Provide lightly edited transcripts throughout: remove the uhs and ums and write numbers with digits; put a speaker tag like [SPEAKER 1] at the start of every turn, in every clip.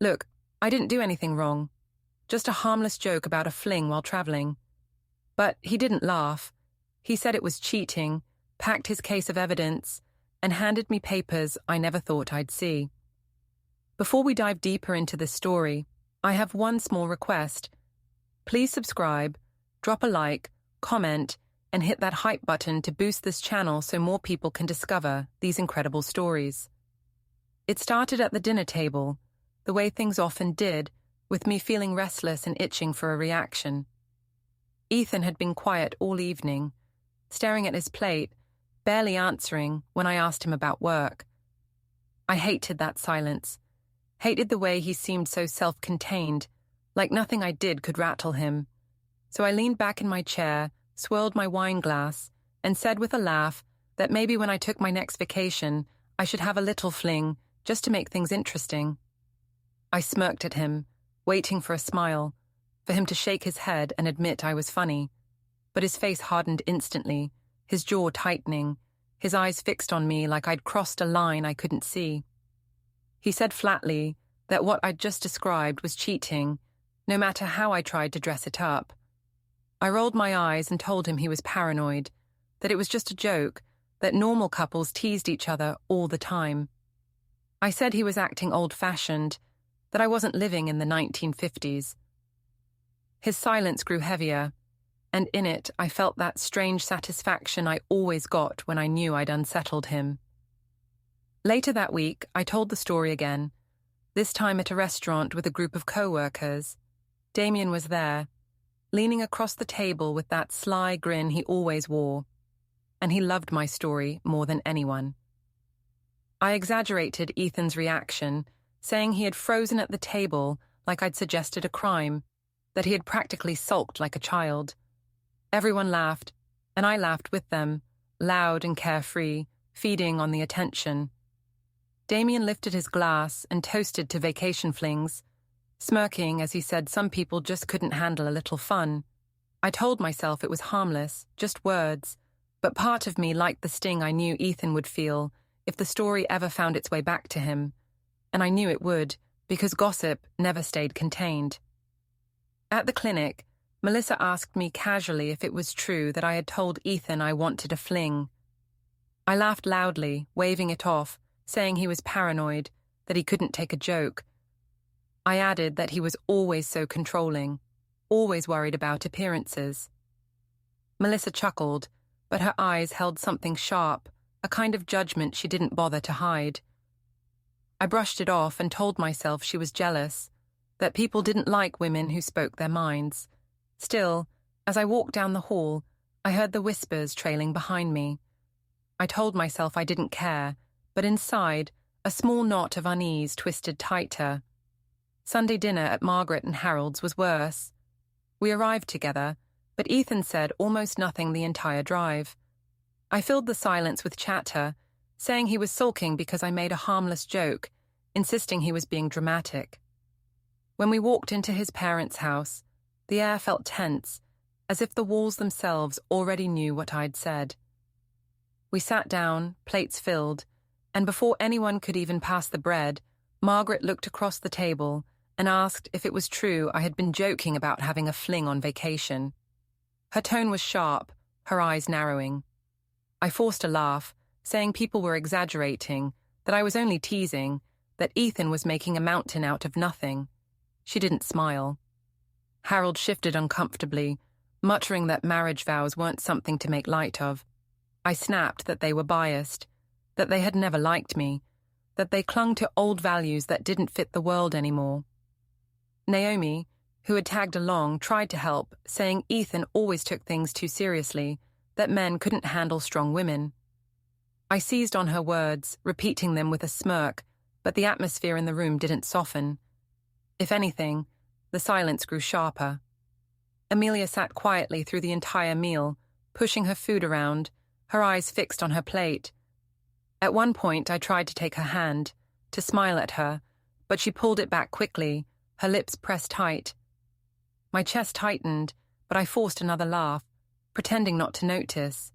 [SPEAKER 1] Look, I didn't do anything wrong. Just a harmless joke about a fling while traveling. But he didn't laugh. He said it was cheating, packed his case of evidence, and handed me papers I never thought I'd see. Before we dive deeper into this story, I have one small request. Please subscribe, drop a like, comment, and hit that hype button to boost this channel so more people can discover these incredible stories. It started at the dinner table, the way things often did, with me feeling restless and itching for a reaction. Ethan had been quiet all evening, staring at his plate, barely answering when I asked him about work. I hated that silence, hated the way he seemed so self-contained, like nothing I did could rattle him. So I leaned back in my chair, swirled my wine glass, and said with a laugh that maybe when I took my next vacation, I should have a little fling, just to make things interesting. I smirked at him, waiting for a smile, for him to shake his head and admit I was funny. But his face hardened instantly, his jaw tightening, his eyes fixed on me like I'd crossed a line I couldn't see. He said flatly that what I'd just described was cheating, no matter how I tried to dress it up. I rolled my eyes and told him he was paranoid, that it was just a joke, that normal couples teased each other all the time. I said he was acting old-fashioned, that I wasn't living in the 1950s. His silence grew heavier, and in it I felt that strange satisfaction I always got when I knew I'd unsettled him. Later that week, I told the story again, this time at a restaurant with a group of co-workers. Damien was there, leaning across the table with that sly grin he always wore, and he loved my story more than anyone. I exaggerated Ethan's reaction, saying he had frozen at the table like I'd suggested a crime, that he had practically sulked like a child. Everyone laughed, and I laughed with them, loud and carefree, feeding on the attention. Damien lifted his glass and toasted to vacation flings, smirking as he said some people just couldn't handle a little fun. I told myself it was harmless, just words, but part of me liked the sting I knew Ethan would feel if the story ever found its way back to him, and I knew it would, because gossip never stayed contained. At the clinic, Melissa asked me casually if it was true that I had told Ethan I wanted a fling. I laughed loudly, waving it off, saying he was paranoid, that he couldn't take a joke. I added that he was always so controlling, always worried about appearances. Melissa chuckled, but her eyes held something sharp, a kind of judgment she didn't bother to hide. I brushed it off and told myself she was jealous, that people didn't like women who spoke their minds. Still, as I walked down the hall, I heard the whispers trailing behind me. I told myself I didn't care, but inside, a small knot of unease twisted tighter. Sunday dinner at Margaret and Harold's was worse. We arrived together, but Ethan said almost nothing the entire drive. I filled the silence with chatter, saying he was sulking because I made a harmless joke, insisting he was being dramatic. When we walked into his parents' house, the air felt tense, as if the walls themselves already knew what I'd said. We sat down, plates filled, and before anyone could even pass the bread, Margaret looked across the table and asked if it was true I had been joking about having a fling on vacation. Her tone was sharp, her eyes narrowing. I forced a laugh, saying people were exaggerating, that I was only teasing, that Ethan was making a mountain out of nothing. She didn't smile. Harold shifted uncomfortably, muttering that marriage vows weren't something to make light of. I snapped that they were biased, that they had never liked me, that they clung to old values that didn't fit the world anymore. Naomi, who had tagged along, tried to help, saying Ethan always took things too seriously, that men couldn't handle strong women. I seized on her words, repeating them with a smirk, but the atmosphere in the room didn't soften. If anything, the silence grew sharper. Amelia sat quietly through the entire meal, pushing her food around, her eyes fixed on her plate. At one point, I tried to take her hand, to smile at her, but she pulled it back quickly, her lips pressed tight. My chest tightened, but I forced another laugh, pretending not to notice.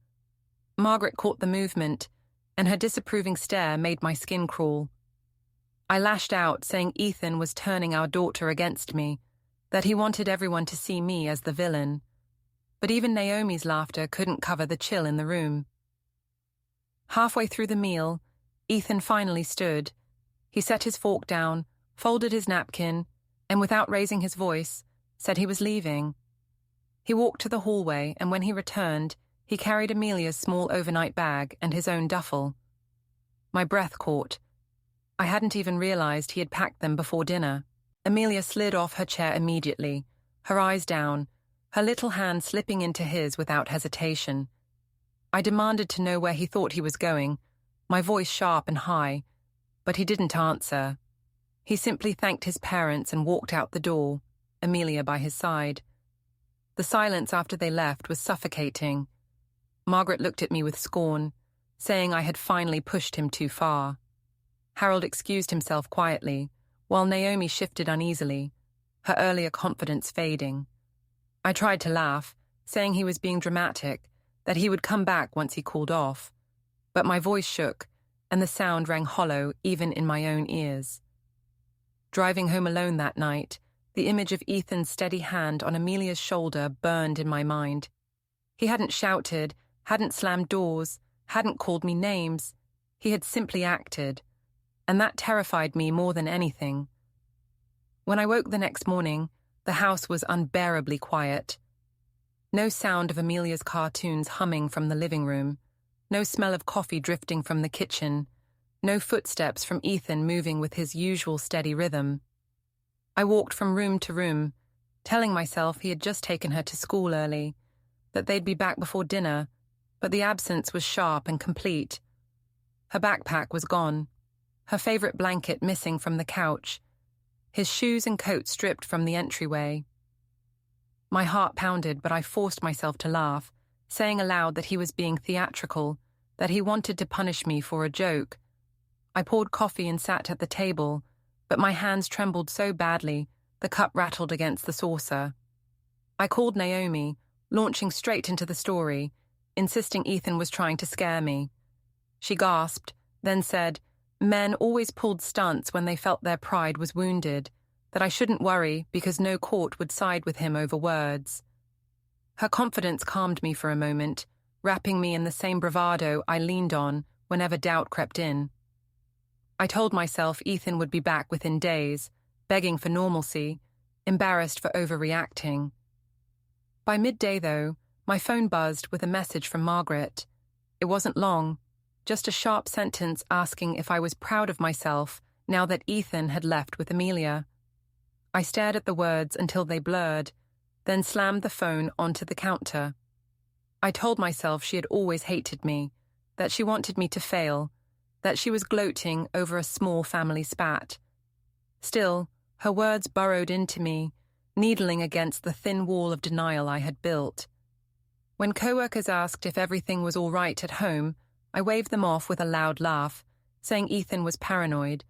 [SPEAKER 1] Margaret caught the movement, and her disapproving stare made my skin crawl. I lashed out, saying Ethan was turning our daughter against me, that he wanted everyone to see me as the villain. But even Naomi's laughter couldn't cover the chill in the room. Halfway through the meal, Ethan finally stood. He set his fork down, folded his napkin, and without raising his voice, said he was leaving. He walked to the hallway, and when he returned, he carried Amelia's small overnight bag and his own duffel. My breath caught. I hadn't even realized he had packed them before dinner. Amelia slid off her chair immediately, her eyes down, her little hand slipping into his without hesitation. I demanded to know where he thought he was going, my voice sharp and high, but he didn't answer. He simply thanked his parents and walked out the door, Amelia by his side. The silence after they left was suffocating. Margaret looked at me with scorn, saying I had finally pushed him too far. Harold excused himself quietly, while Naomi shifted uneasily, her earlier confidence fading. I tried to laugh, saying he was being dramatic, that he would come back once he cooled off, but my voice shook, and the sound rang hollow even in my own ears. Driving home alone that night, the image of Ethan's steady hand on Amelia's shoulder burned in my mind. He hadn't shouted, hadn't slammed doors, hadn't called me names. He had simply acted, and that terrified me more than anything. When I woke the next morning, the house was unbearably quiet. No sound of Amelia's cartoons humming from the living room, no smell of coffee drifting from the kitchen, no footsteps from Ethan moving with his usual steady rhythm. I walked from room to room, telling myself he had just taken her to school early, that they'd be back before dinner, but the absence was sharp and complete. Her backpack was gone, her favorite blanket missing from the couch, his shoes and coat stripped from the entryway. My heart pounded, but I forced myself to laugh, saying aloud that he was being theatrical, that he wanted to punish me for a joke. I poured coffee and sat at the table, but my hands trembled so badly, the cup rattled against the saucer. I called Naomi, launching straight into the story, insisting Ethan was trying to scare me. She gasped, then said, men always pulled stunts when they felt their pride was wounded, that I shouldn't worry because no court would side with him over words. Her confidence calmed me for a moment, wrapping me in the same bravado I leaned on whenever doubt crept in. I told myself Ethan would be back within days, begging for normalcy, embarrassed for overreacting. By midday, though, my phone buzzed with a message from Margaret. It wasn't long, just a sharp sentence asking if I was proud of myself now that Ethan had left with Amelia. I stared at the words until they blurred, then slammed the phone onto the counter. I told myself she had always hated me, that she wanted me to fail, that she was gloating over a small family spat. Still, her words burrowed into me, needling against the thin wall of denial I had built. When co-workers asked if everything was all right at home, I waved them off with a loud laugh, saying Ethan was paranoid,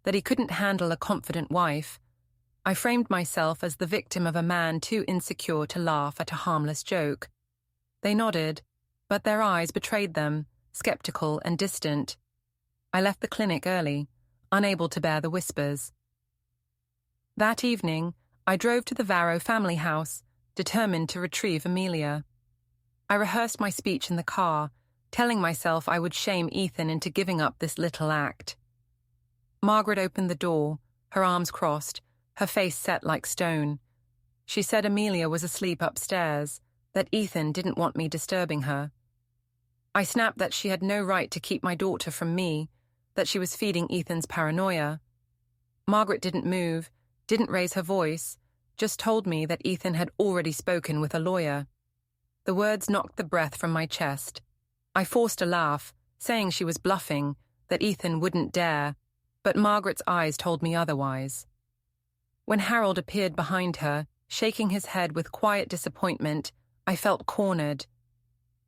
[SPEAKER 1] that he couldn't handle a confident wife. I framed myself as the victim of a man too insecure to laugh at a harmless joke. They nodded, but their eyes betrayed them, skeptical and distant. I left the clinic early, unable to bear the whispers. That evening, I drove to the Varro family house, determined to retrieve Amelia. I rehearsed my speech in the car, telling myself I would shame Ethan into giving up this little act. Margaret opened the door, her arms crossed, her face set like stone. She said Amelia was asleep upstairs, that Ethan didn't want me disturbing her. I snapped that she had no right to keep my daughter from me, that she was feeding Ethan's paranoia. Margaret didn't move, didn't raise her voice, just told me that Ethan had already spoken with a lawyer. The words knocked the breath from my chest. I forced a laugh, saying she was bluffing, that Ethan wouldn't dare, but Margaret's eyes told me otherwise. When Harold appeared behind her, shaking his head with quiet disappointment, I felt cornered.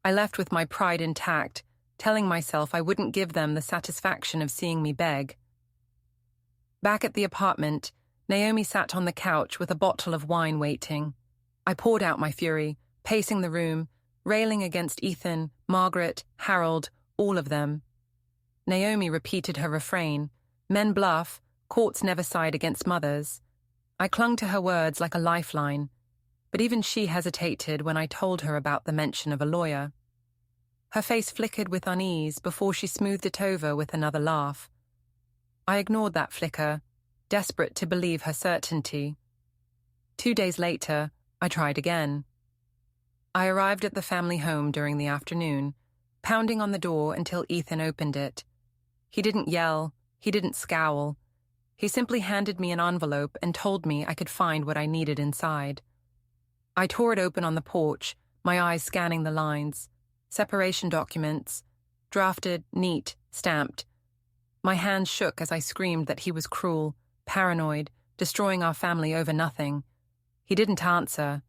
[SPEAKER 1] I left with my pride intact, telling myself I wouldn't give them the satisfaction of seeing me beg. Back at the apartment, Naomi sat on the couch with a bottle of wine waiting. I poured out my fury, pacing the room, railing against Ethan, Margaret, Harold, all of them. Naomi repeated her refrain, men bluff, Courts never side against mothers. I clung to her words like a lifeline, but even she hesitated when I told her about the mention of a lawyer. Her face flickered with unease before she smoothed it over with another laugh. I ignored that flicker, desperate to believe her certainty. 2 days later, I tried again. I arrived at the family home during the afternoon, pounding on the door until Ethan opened it. He didn't yell, he didn't scowl. He simply handed me an envelope and told me I could find what I needed inside. I tore it open on the porch, my eyes scanning the lines. Separation documents, drafted, neat, stamped. My hands shook as I screamed that he was cruel, paranoid, destroying our family over nothing. He didn't answer.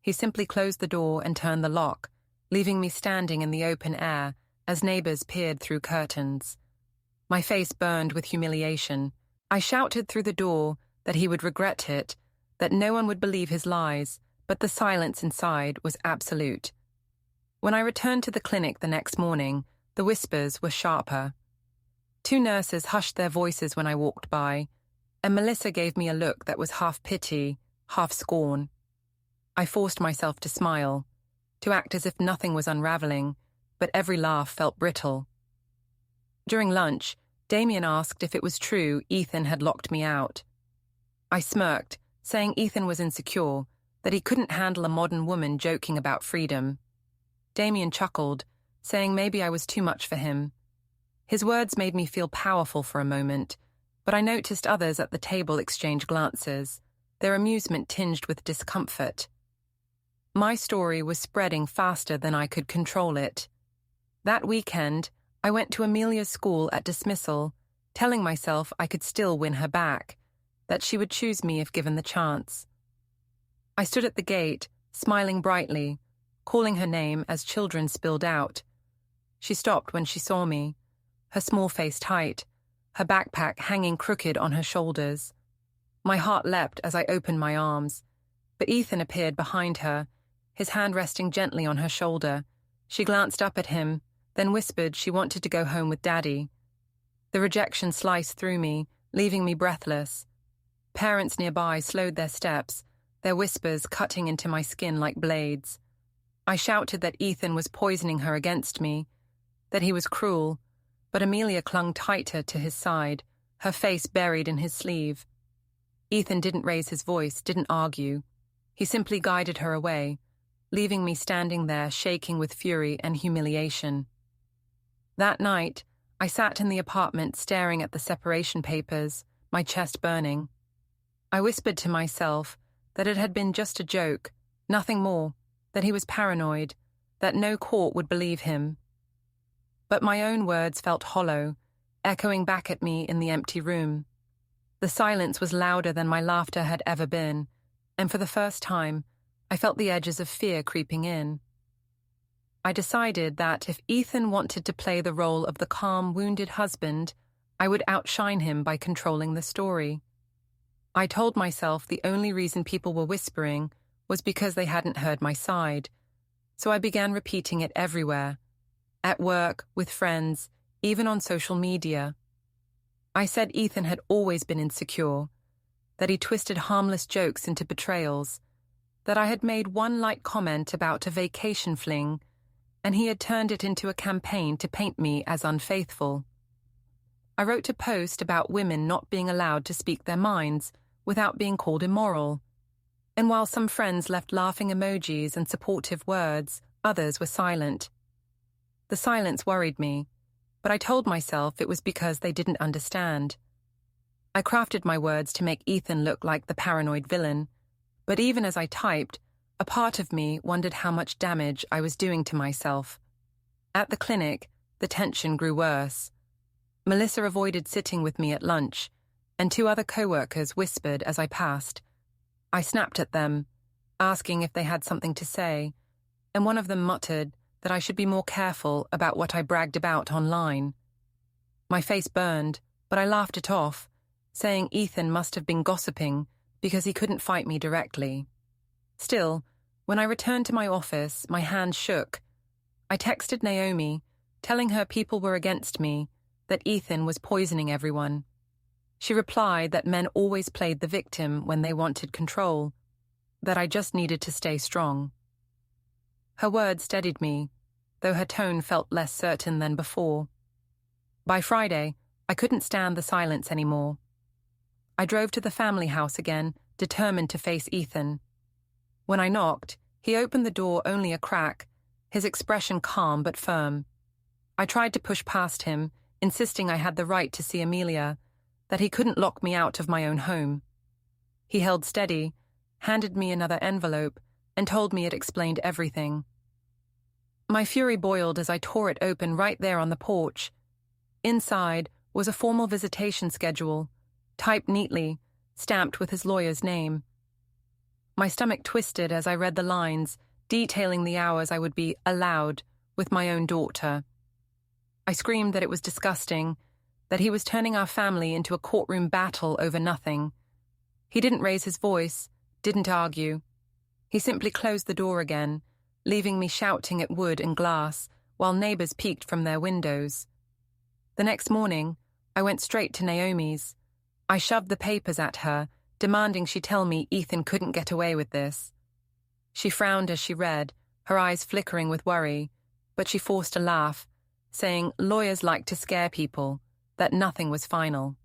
[SPEAKER 1] He simply closed the door and turned the lock, leaving me standing in the open air as neighbors peered through curtains. My face burned with humiliation. I shouted through the door that he would regret it, that no one would believe his lies, but the silence inside was absolute. When I returned to the clinic the next morning, the whispers were sharper. 2 nurses hushed their voices when I walked by, and Melissa gave me a look that was half pity, half scorn. I forced myself to smile, to act as if nothing was unraveling, but every laugh felt brittle. During lunch, Damien asked if it was true Ethan had locked me out. I smirked, saying Ethan was insecure, that he couldn't handle a modern woman joking about freedom. Damien chuckled, saying maybe I was too much for him. His words made me feel powerful for a moment, but I noticed others at the table exchange glances, their amusement tinged with discomfort. My story was spreading faster than I could control it. That weekend, I went to Amelia's school at dismissal, telling myself I could still win her back, that she would choose me if given the chance. I stood at the gate, smiling brightly, calling her name as children spilled out. She stopped when she saw me, her small face tight, her backpack hanging crooked on her shoulders. My heart leapt as I opened my arms, but Ethan appeared behind her, his hand resting gently on her shoulder. She glanced up at him, then whispered she wanted to go home with Daddy. The rejection sliced through me, leaving me breathless. Parents nearby slowed their steps, their whispers cutting into my skin like blades. I shouted that Ethan was poisoning her against me, that he was cruel, but Amelia clung tighter to his side, her face buried in his sleeve. Ethan didn't raise his voice, didn't argue. He simply guided her away, leaving me standing there shaking with fury and humiliation. That night, I sat in the apartment staring at the separation papers, my chest burning. I whispered to myself that it had been just a joke, nothing more, that he was paranoid, that no court would believe him. But my own words felt hollow, echoing back at me in the empty room. The silence was louder than my laughter had ever been, and for the first time, I felt the edges of fear creeping in. I decided that if Ethan wanted to play the role of the calm, wounded husband, I would outshine him by controlling the story. I told myself the only reason people were whispering was because they hadn't heard my side, so I began repeating it everywhere, at work, with friends, even on social media. I said Ethan had always been insecure, that he twisted harmless jokes into betrayals, that I had made one light comment about a vacation fling, and he had turned it into a campaign to paint me as unfaithful. I wrote a post about women not being allowed to speak their minds without being called immoral. And while some friends left laughing emojis and supportive words, others were silent. The silence worried me, but I told myself it was because they didn't understand. I crafted my words to make Ethan look like the paranoid villain, but even as I typed, a part of me wondered how much damage I was doing to myself. At the clinic, the tension grew worse. Melissa avoided sitting with me at lunch, and 2 other co-workers whispered as I passed. I snapped at them, asking if they had something to say, and one of them muttered that I should be more careful about what I bragged about online. My face burned, but I laughed it off, saying Ethan must have been gossiping because he couldn't fight me directly. Still, when I returned to my office, my hands shook. I texted Naomi, telling her people were against me, that Ethan was poisoning everyone. She replied that men always played the victim when they wanted control, that I just needed to stay strong. Her words steadied me, though her tone felt less certain than before. By Friday, I couldn't stand the silence anymore. I drove to the family house again, determined to face Ethan. When I knocked, he opened the door only a crack, his expression calm but firm. I tried to push past him, insisting I had the right to see Amelia, that he couldn't lock me out of my own home. He held steady, handed me another envelope, and told me it explained everything. My fury boiled as I tore it open right there on the porch. Inside was a formal visitation schedule, typed neatly, stamped with his lawyer's name. My stomach twisted as I read the lines, detailing the hours I would be allowed with my own daughter. I screamed that it was disgusting, that he was turning our family into a courtroom battle over nothing. He didn't raise his voice, didn't argue. He simply closed the door again, leaving me shouting at wood and glass while neighbors peeked from their windows. The next morning, I went straight to Naomi's. I shoved the papers at her, demanding she tell me Ethan couldn't get away with this. She frowned as she read, her eyes flickering with worry, but she forced a laugh, saying lawyers like to scare people, that nothing was final.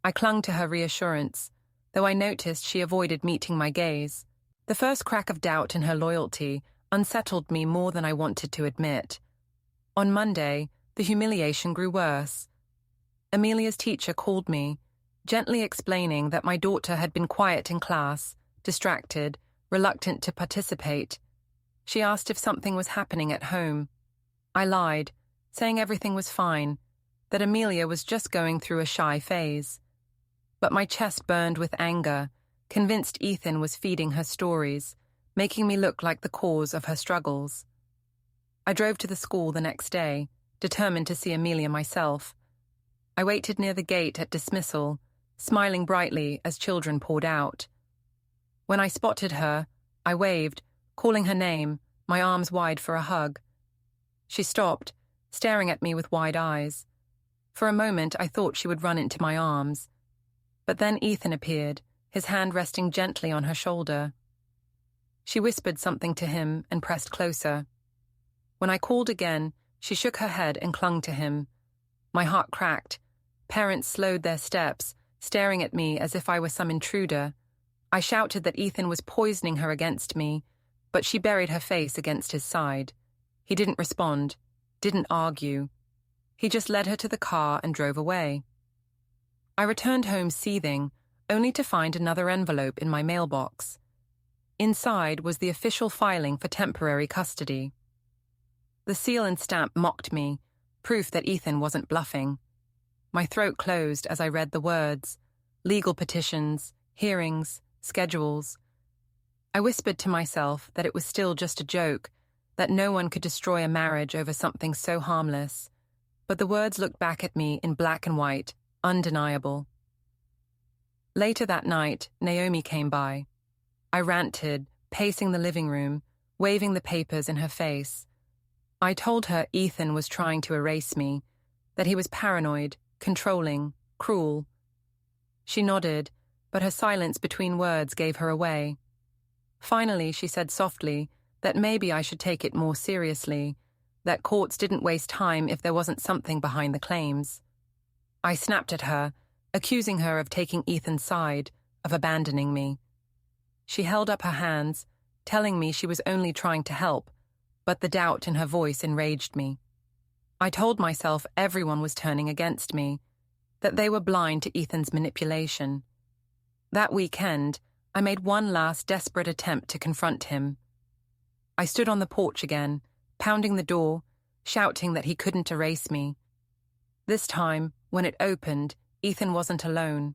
[SPEAKER 1] I clung to her reassurance, though I noticed she avoided meeting my gaze. The first crack of doubt in her loyalty unsettled me more than I wanted to admit. On Monday, the humiliation grew worse. Amelia's teacher called me, gently explaining that my daughter had been quiet in class, distracted, reluctant to participate. She asked if something was happening at home. I lied, saying everything was fine, that Amelia was just going through a shy phase. But my chest burned with anger, convinced Ethan was feeding her stories, making me look like the cause of her struggles. I drove to the school the next day, determined to see Amelia myself. I waited near the gate at dismissal, smiling brightly as children poured out. When I spotted her, I waved, calling her name, my arms wide for a hug. She stopped, staring at me with wide eyes. For a moment, I thought she would run into my arms. But then Ethan appeared, his hand resting gently on her shoulder. She whispered something to him and pressed closer. When I called again, she shook her head and clung to him. My heart cracked. Parents slowed their steps, staring at me as if I were some intruder. I shouted that Ethan was poisoning her against me, but she buried her face against his side. He didn't respond, didn't argue. He just led her to the car and drove away. I returned home seething, only to find another envelope in my mailbox. Inside was the official filing for temporary custody. The seal and stamp mocked me, proof that Ethan wasn't bluffing. My throat closed as I read the words: legal petitions, hearings, schedules. I whispered to myself that it was still just a joke, that no one could destroy a marriage over something so harmless. But the words looked back at me in black and white, undeniable. Later that night, Naomi came by. I ranted, pacing the living room, waving the papers in her face. I told her Ethan was trying to erase me, that he was paranoid, controlling, cruel. She nodded, but her silence between words gave her away. Finally, she said softly that maybe I should take it more seriously, that courts didn't waste time if there wasn't something behind the claims. I snapped at her, accusing her of taking Ethan's side, of abandoning me. She held up her hands, telling me she was only trying to help, but the doubt in her voice enraged me. I told myself everyone was turning against me, that they were blind to Ethan's manipulation. That weekend, I made one last desperate attempt to confront him. I stood on the porch again, pounding the door, shouting that he couldn't erase me. This time, when it opened, Ethan wasn't alone.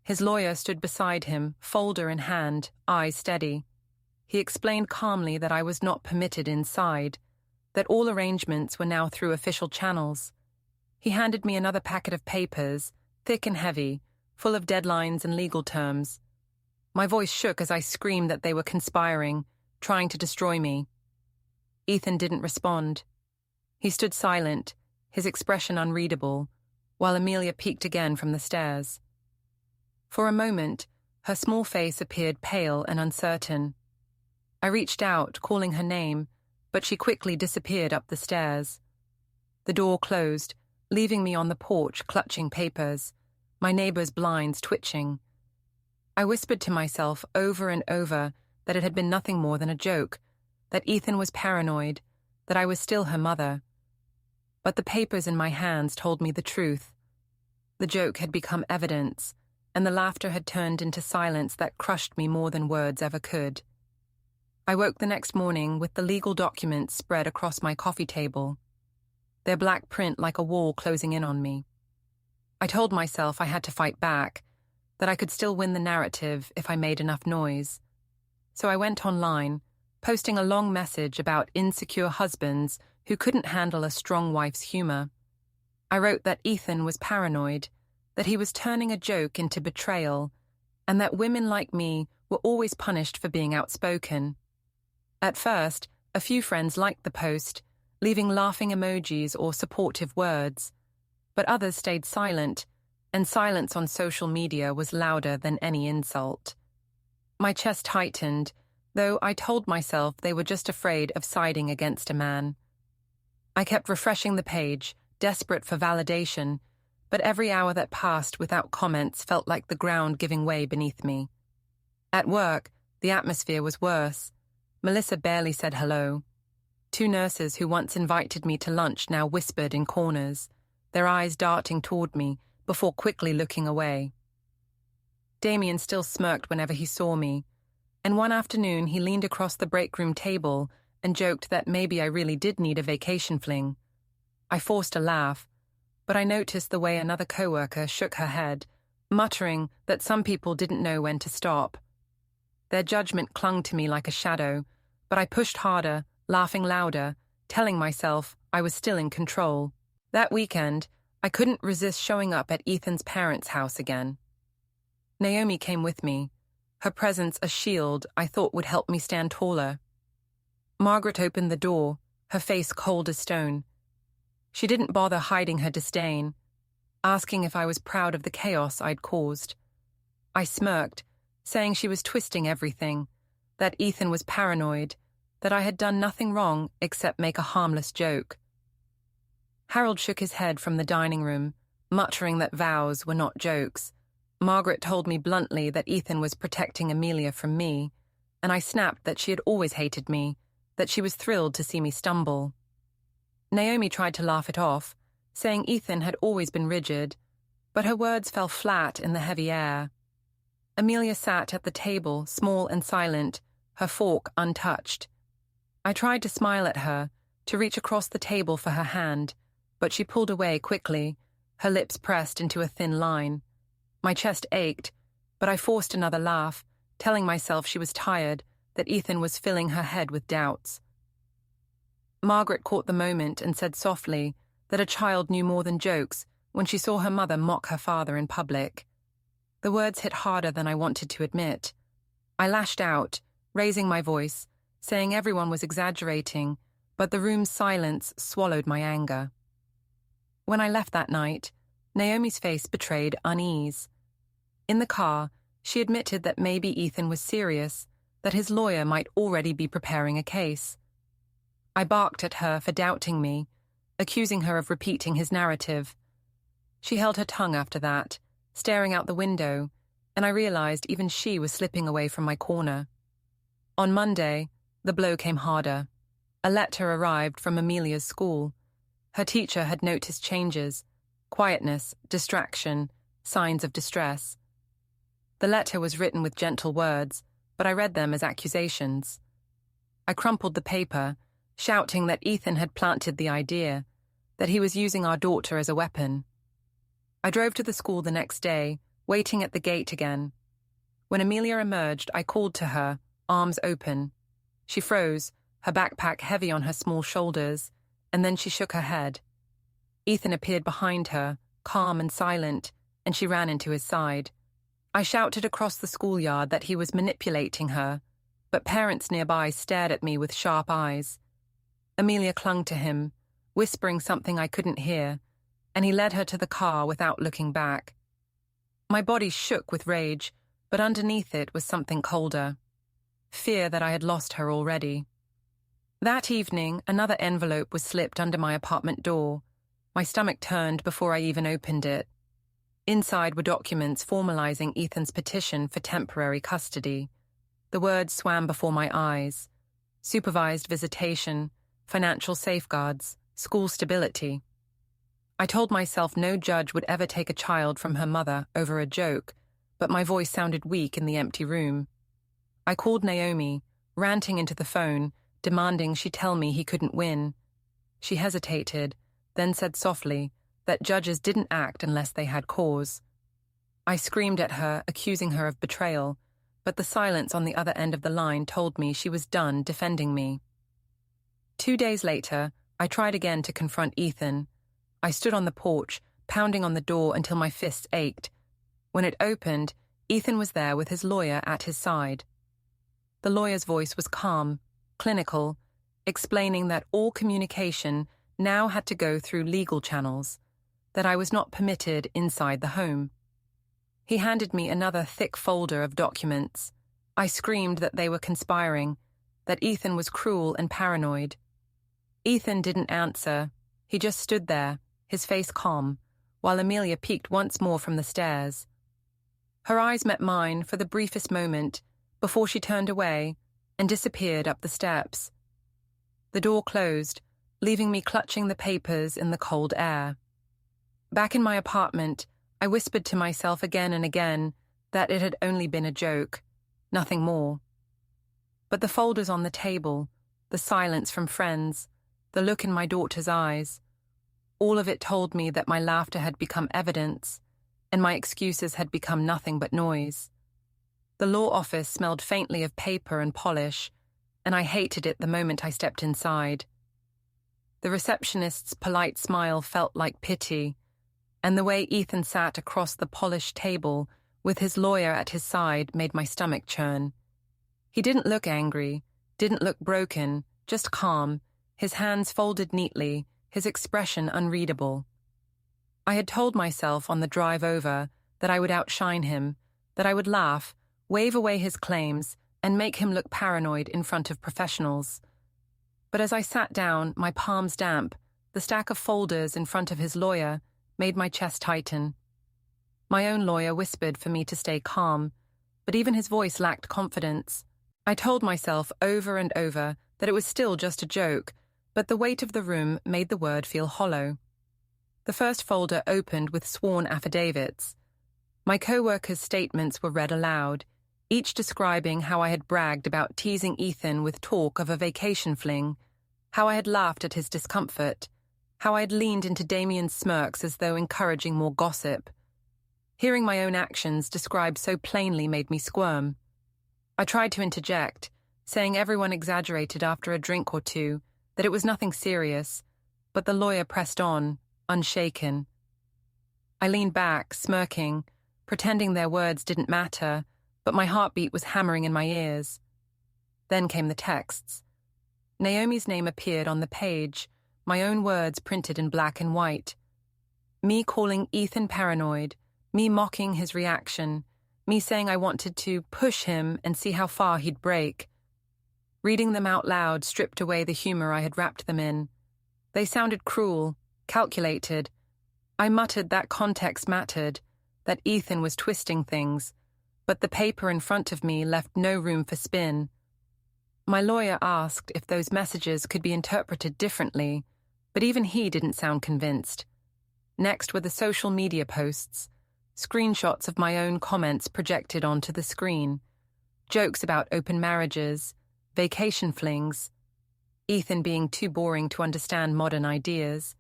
[SPEAKER 1] His lawyer stood beside him, folder in hand, eyes steady. He explained calmly that I was not permitted inside, that all arrangements were now through official channels. He handed me another packet of papers, thick and heavy, full of deadlines and legal terms. My voice shook as I screamed that they were conspiring, trying to destroy me. Ethan didn't respond. He stood silent, his expression unreadable, while Amelia peeked again from the stairs. For a moment, her small face appeared pale and uncertain. I reached out, calling her name, but she quickly disappeared up the stairs. The door closed, leaving me on the porch clutching papers, my neighbor's blinds twitching. I whispered to myself over and over that it had been nothing more than a joke, that Ethan was paranoid, that I was still her mother. But the papers in my hands told me the truth. The joke had become evidence, and the laughter had turned into silence that crushed me more than words ever could. I woke the next morning with the legal documents spread across my coffee table, their black print like a wall closing in on me. I told myself I had to fight back, that I could still win the narrative if I made enough noise. So I went online, posting a long message about insecure husbands who couldn't handle a strong wife's humor. I wrote that Ethan was paranoid, that he was turning a joke into betrayal, and that women like me were always punished for being outspoken. At first, a few friends liked the post, leaving laughing emojis or supportive words, but others stayed silent, and silence on social media was louder than any insult. My chest tightened, though I told myself they were just afraid of siding against a man. I kept refreshing the page, desperate for validation, but every hour that passed without comments felt like the ground giving way beneath me. At work, the atmosphere was worse. Melissa barely said hello. 2 nurses who once invited me to lunch now whispered in corners, their eyes darting toward me before quickly looking away. Damien still smirked whenever he saw me, and one afternoon he leaned across the break room table and joked that maybe I really did need a vacation fling. I forced a laugh, but I noticed the way another coworker shook her head, muttering that some people didn't know when to stop. Their judgment clung to me like a shadow, but I pushed harder, laughing louder, telling myself I was still in control. That weekend, I couldn't resist showing up at Ethan's parents' house again. Naomi came with me, her presence a shield I thought would help me stand taller. Margaret opened the door, her face cold as stone. She didn't bother hiding her disdain, asking if I was proud of the chaos I'd caused. I smirked, saying she was twisting everything, that Ethan was paranoid, that I had done nothing wrong except make a harmless joke. Harold shook his head from the dining room, muttering that vows were not jokes. Margaret told me bluntly that Ethan was protecting Amelia from me, and I snapped that she had always hated me, that she was thrilled to see me stumble. Naomi tried to laugh it off, saying Ethan had always been rigid, but her words fell flat in the heavy air. Amelia sat at the table, small and silent, her fork untouched. I tried to smile at her, to reach across the table for her hand, but she pulled away quickly, her lips pressed into a thin line. My chest ached, but I forced another laugh, telling myself she was tired, that Ethan was filling her head with doubts. Margaret caught the moment and said softly that a child knew more than jokes when she saw her mother mock her father in public. The words hit harder than I wanted to admit. I lashed out, raising my voice, saying everyone was exaggerating, but the room's silence swallowed my anger. When I left that night, Naomi's face betrayed unease. In the car, she admitted that maybe Ethan was serious, that his lawyer might already be preparing a case. I barked at her for doubting me, accusing her of repeating his narrative. She held her tongue after that, staring out the window, and I realized even she was slipping away from my corner. On Monday, the blow came harder. A letter arrived from Amelia's school. Her teacher had noticed changes, quietness, distraction, signs of distress. The letter was written with gentle words, but I read them as accusations. I crumpled the paper, shouting that Ethan had planted the idea, that he was using our daughter as a weapon. I drove to the school the next day, waiting at the gate again. When Amelia emerged, I called to her, arms open. She froze, her backpack heavy on her small shoulders, and then she shook her head. Ethan appeared behind her, calm and silent, and she ran into his side. I shouted across the schoolyard that he was manipulating her, but parents nearby stared at me with sharp eyes. Amelia clung to him, whispering something I couldn't hear, and he led her to the car without looking back. My body shook with rage, but underneath it was something colder. Fear that I had lost her already. That evening, another envelope was slipped under my apartment door. My stomach turned before I even opened it. Inside were documents formalizing Ethan's petition for temporary custody. The words swam before my eyes. Supervised visitation, financial safeguards, school stability. I told myself no judge would ever take a child from her mother over a joke, but my voice sounded weak in the empty room. I called Naomi, ranting into the phone, demanding she tell me he couldn't win. She hesitated, then said softly that judges didn't act unless they had cause. I screamed at her, accusing her of betrayal, but the silence on the other end of the line told me she was done defending me. 2 days later, I tried again to confront Ethan. I stood on the porch, pounding on the door until my fists ached. When it opened, Ethan was there with his lawyer at his side. The lawyer's voice was calm, clinical, explaining that all communication now had to go through legal channels, that I was not permitted inside the home. He handed me another thick folder of documents. I screamed that they were conspiring, that Ethan was cruel and paranoid. Ethan didn't answer. He just stood there, his face calm, while Amelia peeked once more from the stairs. Her eyes met mine for the briefest moment before she turned away and disappeared up the steps. The door closed, leaving me clutching the papers in the cold air. Back in my apartment, I whispered to myself again and again that it had only been a joke, nothing more. But the folders on the table, the silence from friends, the look in my daughter's eyes, all of it told me that my laughter had become evidence, and my excuses had become nothing but noise. The law office smelled faintly of paper and polish, and I hated it the moment I stepped inside. The receptionist's polite smile felt like pity, and the way Ethan sat across the polished table with his lawyer at his side made my stomach churn. He didn't look angry, didn't look broken, just calm, his hands folded neatly, his expression unreadable. I had told myself on the drive over that I would outshine him, that I would laugh, wave away his claims, and make him look paranoid in front of professionals. But as I sat down, my palms damp, the stack of folders in front of his lawyer made my chest tighten. My own lawyer whispered for me to stay calm, but even his voice lacked confidence. I told myself over and over that it was still just a joke, but the weight of the room made the word feel hollow. The first folder opened with sworn affidavits. My co-workers' statements were read aloud, each describing how I had bragged about teasing Ethan with talk of a vacation fling, how I had laughed at his discomfort, how I had leaned into Damien's smirks as though encouraging more gossip. Hearing my own actions described so plainly made me squirm. I tried to interject, saying everyone exaggerated after a drink or two, that it was nothing serious, but the lawyer pressed on, unshaken. I leaned back, smirking, pretending their words didn't matter, but my heartbeat was hammering in my ears. Then came the texts. Naomi's name appeared on the page, my own words printed in black and white. Me calling Ethan paranoid, me mocking his reaction, me saying I wanted to push him and see how far he'd break. Reading them out loud stripped away the humor I had wrapped them in. They sounded cruel, calculated. I muttered that context mattered, that Ethan was twisting things, but the paper in front of me left no room for spin. My lawyer asked if those messages could be interpreted differently, but even he didn't sound convinced. Next were the social media posts, screenshots of my own comments projected onto the screen, jokes about open marriages, vacation flings, Ethan being too boring to understand modern ideas.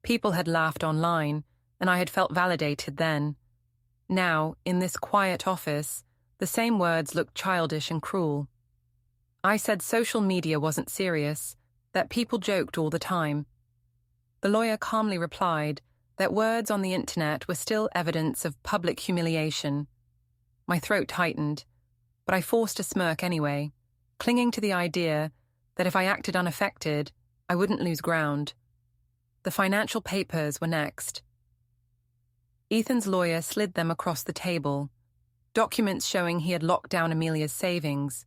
[SPEAKER 1] People had laughed online, and I had felt validated then. Now, in this quiet office, the same words looked childish and cruel. I said social media wasn't serious, that people joked all the time. The lawyer calmly replied that words on the internet were still evidence of public humiliation. My throat tightened, but I forced a smirk anyway, clinging to the idea that if I acted unaffected, I wouldn't lose ground. The financial papers were next. Ethan's lawyer slid them across the table. Documents showing he had locked down Amelia's savings,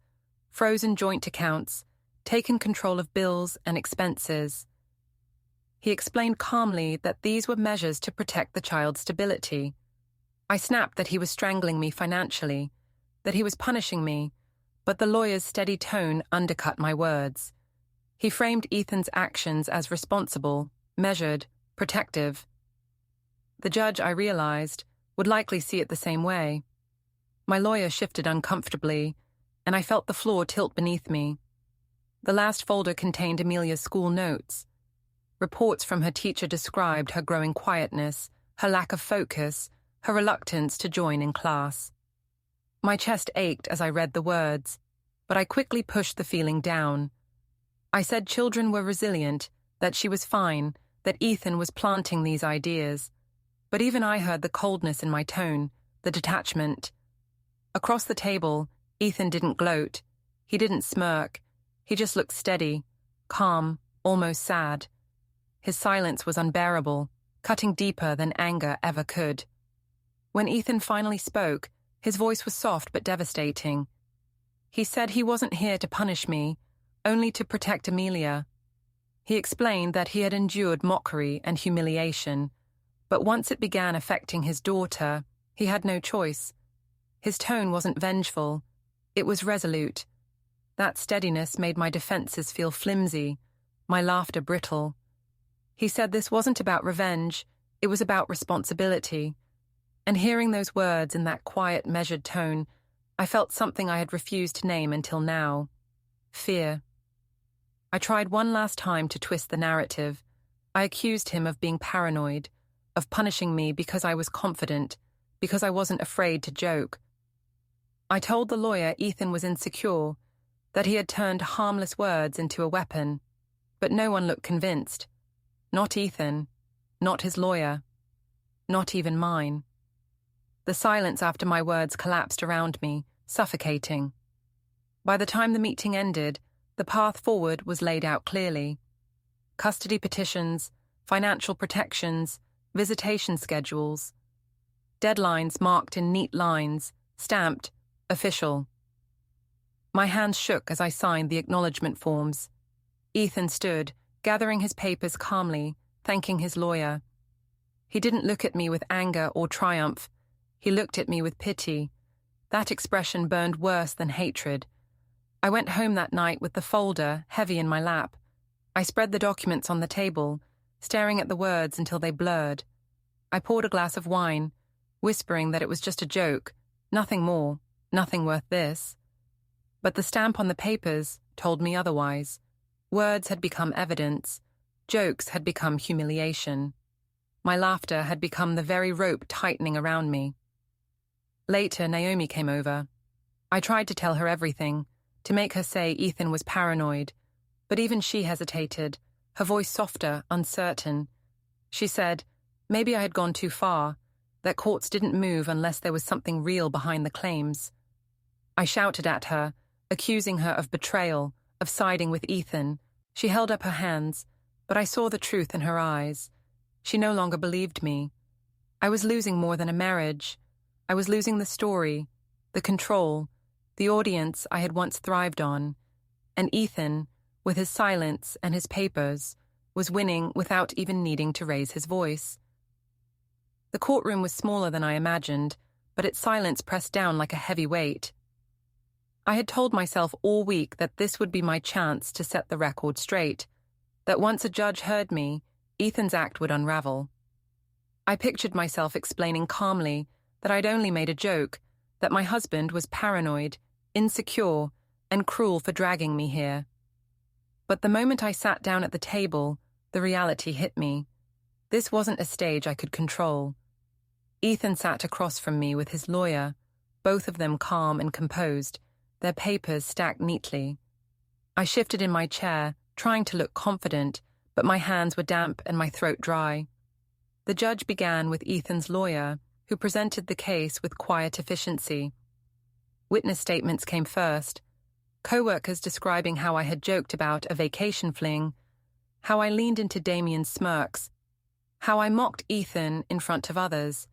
[SPEAKER 1] frozen joint accounts, taken control of bills and expenses. He explained calmly that these were measures to protect the child's stability. I snapped that he was strangling me financially, that he was punishing me, but the lawyer's steady tone undercut my words. He framed Ethan's actions as responsible, measured, protective. The judge, I realized, would likely see it the same way. My lawyer shifted uncomfortably, and I felt the floor tilt beneath me. The last folder contained Amelia's school notes. Reports from her teacher described her growing quietness, her lack of focus, her reluctance to join in class. My chest ached as I read the words, but I quickly pushed the feeling down. I said children were resilient, that she was fine, that Ethan was planting these ideas. But even I heard the coldness in my tone, the detachment. Across the table, Ethan didn't gloat. He didn't smirk. He just looked steady, calm, almost sad. His silence was unbearable, cutting deeper than anger ever could. When Ethan finally spoke, his voice was soft but devastating. He said he wasn't here to punish me, only to protect Amelia. He explained that he had endured mockery and humiliation, but once it began affecting his daughter, he had no choice. His tone wasn't vengeful, it was resolute. That steadiness made my defenses feel flimsy, my laughter brittle. He said this wasn't about revenge, it was about responsibility. And hearing those words in that quiet, measured tone, I felt something I had refused to name until now: fear. I tried one last time to twist the narrative. I accused him of being paranoid, of punishing me because I was confident, because I wasn't afraid to joke. I told the lawyer Ethan was insecure, that he had turned harmless words into a weapon, but no one looked convinced. Not Ethan, not his lawyer, not even mine. The silence after my words collapsed around me, suffocating. By the time the meeting ended, the path forward was laid out clearly. Custody petitions, financial protections, visitation schedules. Deadlines marked in neat lines, stamped, official. My hands shook as I signed the acknowledgement forms. Ethan stood, gathering his papers calmly, thanking his lawyer. He didn't look at me with anger or triumph. He looked at me with pity. That expression burned worse than hatred. I went home that night with the folder heavy in my lap. I spread the documents on the table, staring at the words until they blurred. I poured a glass of wine, whispering that it was just a joke, nothing more, nothing worth this. But the stamp on the papers told me otherwise. Words had become evidence. Jokes had become humiliation. My laughter had become the very rope tightening around me. Later, Naomi came over. I tried to tell her everything, to make her say Ethan was paranoid, but even she hesitated, her voice softer, uncertain. She said, maybe I had gone too far, that courts didn't move unless there was something real behind the claims. I shouted at her, accusing her of betrayal, of siding with Ethan. She held up her hands, but I saw the truth in her eyes. She no longer believed me. I was losing more than a marriage. I was losing the story, the control, the audience I had once thrived on. And Ethan, with his silence and his papers, was winning without even needing to raise his voice. The courtroom was smaller than I imagined, but its silence pressed down like a heavy weight. I had told myself all week that this would be my chance to set the record straight, that once a judge heard me, Ethan's act would unravel. I pictured myself explaining calmly that I'd only made a joke, that my husband was paranoid, insecure, and cruel for dragging me here. But the moment I sat down at the table, the reality hit me. This wasn't a stage I could control. Ethan sat across from me with his lawyer, both of them calm and composed, their papers stacked neatly. I shifted in my chair, trying to look confident, but my hands were damp and my throat dry. The judge began with Ethan's lawyer, who presented the case with quiet efficiency. Witness statements came first, co-workers describing how I had joked about a vacation fling, how I leaned into Damien's smirks, how I mocked Ethan in front of others.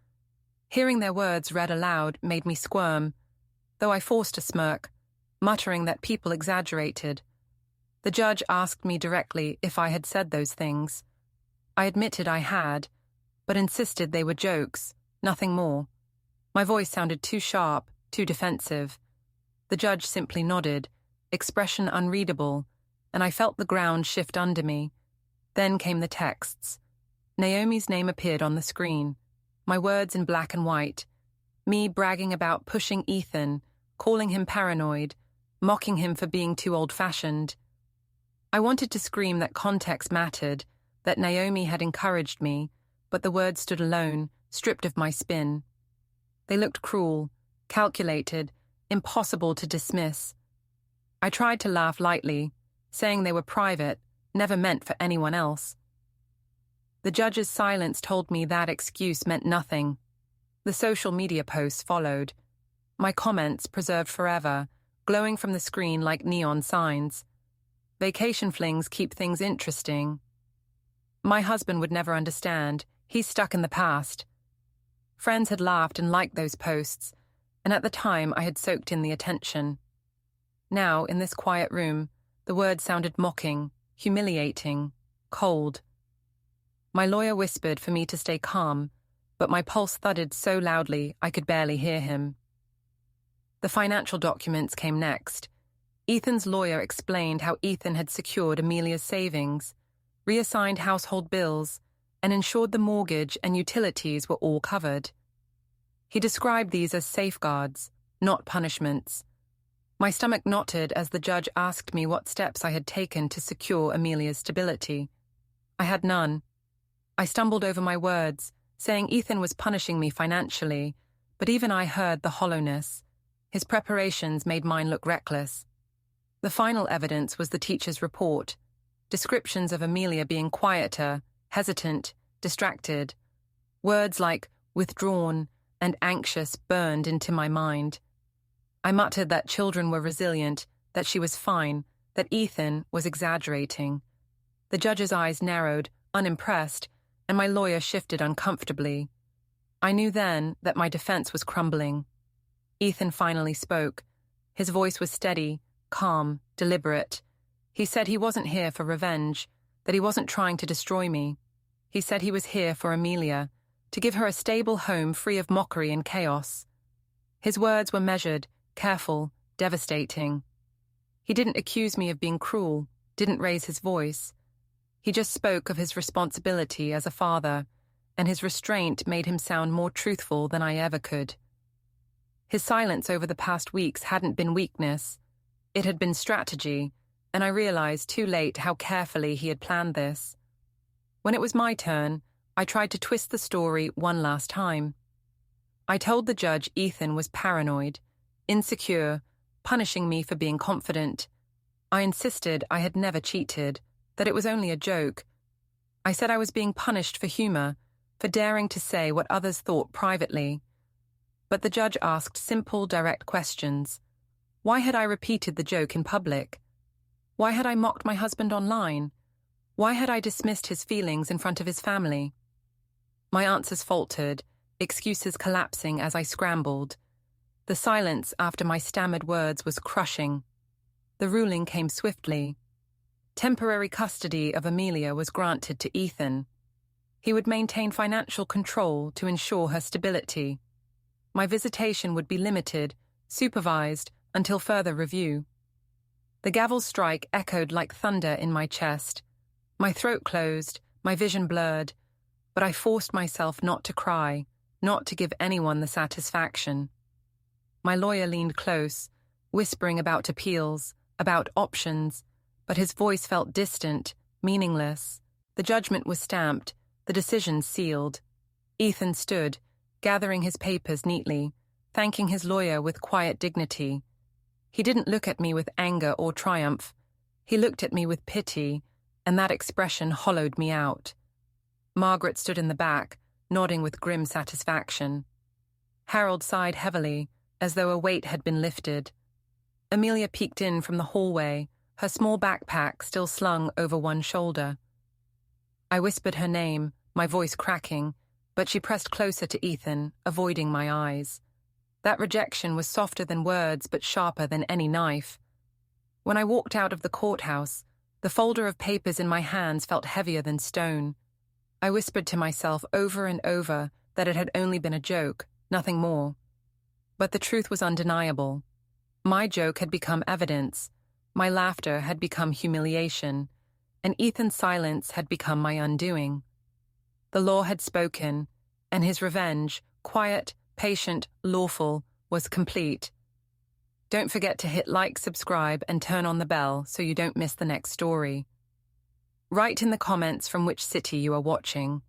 [SPEAKER 1] Hearing their words read aloud made me squirm, though I forced a smirk, muttering that people exaggerated. The judge asked me directly if I had said those things. I admitted I had, but insisted they were jokes, nothing more. My voice sounded too sharp, too defensive. The judge simply nodded, expression unreadable, and I felt the ground shift under me. Then came the texts. Naomi's name appeared on the screen, my words in black and white, me bragging about pushing Ethan, calling him paranoid, mocking him for being too old-fashioned. I wanted to scream that context mattered, that Naomi had encouraged me, but the words stood alone, stripped of my spin. They looked cruel, calculated, impossible to dismiss. I tried to laugh lightly, saying they were private, never meant for anyone else. The judge's silence told me that excuse meant nothing. The social media posts followed. My comments preserved forever, glowing from the screen like neon signs. Vacation flings keep things interesting. My husband would never understand. He's stuck in the past. Friends had laughed and liked those posts, and at the time I had soaked in the attention. Now, in this quiet room, the words sounded mocking, humiliating, cold. My lawyer whispered for me to stay calm, but my pulse thudded so loudly I could barely hear him. The financial documents came next. Ethan's lawyer explained how Ethan had secured Amelia's savings, reassigned household bills, and ensured the mortgage and utilities were all covered. He described these as safeguards, not punishments. My stomach knotted as the judge asked me what steps I had taken to secure Amelia's stability. I had none. I stumbled over my words, saying Ethan was punishing me financially, but even I heard the hollowness. His preparations made mine look reckless. The final evidence was the teacher's report, descriptions of Amelia being quieter, hesitant, distracted. Words like withdrawn and anxious burned into my mind. I muttered that children were resilient, that she was fine, that Ethan was exaggerating. The judge's eyes narrowed, unimpressed, and my lawyer shifted uncomfortably. I knew then that my defense was crumbling. Ethan finally spoke. His voice was steady, calm, deliberate. He said he wasn't here for revenge, that he wasn't trying to destroy me. He said he was here for Amelia, to give her a stable home free of mockery and chaos. His words were measured, careful, devastating. He didn't accuse me of being cruel, didn't raise his voice. He just spoke of his responsibility as a father, and his restraint made him sound more truthful than I ever could. His silence over the past weeks hadn't been weakness. It had been strategy, and I realized too late how carefully he had planned this. When it was my turn, I tried to twist the story one last time. I told the judge Ethan was paranoid, insecure, punishing me for being confident. I insisted I had never cheated, that it was only a joke. I said I was being punished for humor, for daring to say what others thought privately. But the judge asked simple, direct questions. Why had I repeated the joke in public? Why had I mocked my husband online? Why had I dismissed his feelings in front of his family? My answers faltered, excuses collapsing as I scrambled. The silence after my stammered words was crushing. The ruling came swiftly. Temporary custody of Amelia was granted to Ethan. He would maintain financial control to ensure her stability. My visitation would be limited, supervised, until further review. The gavel's strike echoed like thunder in my chest. My throat closed, my vision blurred, but I forced myself not to cry, not to give anyone the satisfaction. My lawyer leaned close, whispering about appeals, about options, but his voice felt distant, meaningless. The judgment was stamped, the decision sealed. Ethan stood, gathering his papers neatly, thanking his lawyer with quiet dignity. He didn't look at me with anger or triumph. He looked at me with pity, and that expression hollowed me out. Margaret stood in the back, nodding with grim satisfaction. Harold sighed heavily, as though a weight had been lifted. Amelia peeked in from the hallway, her small backpack still slung over one shoulder. I whispered her name, my voice cracking, but she pressed closer to Ethan, avoiding my eyes. That rejection was softer than words but sharper than any knife. When I walked out of the courthouse, the folder of papers in my hands felt heavier than stone. I whispered to myself over and over that it had only been a joke, nothing more. But the truth was undeniable. My joke had become evidence, my laughter had become humiliation, and Ethan's silence had become my undoing. The law had spoken, and his revenge, quiet, patient, lawful, was complete. Don't forget to hit like, subscribe, and turn on the bell so you don't miss the next story. Write in the comments from which city you are watching.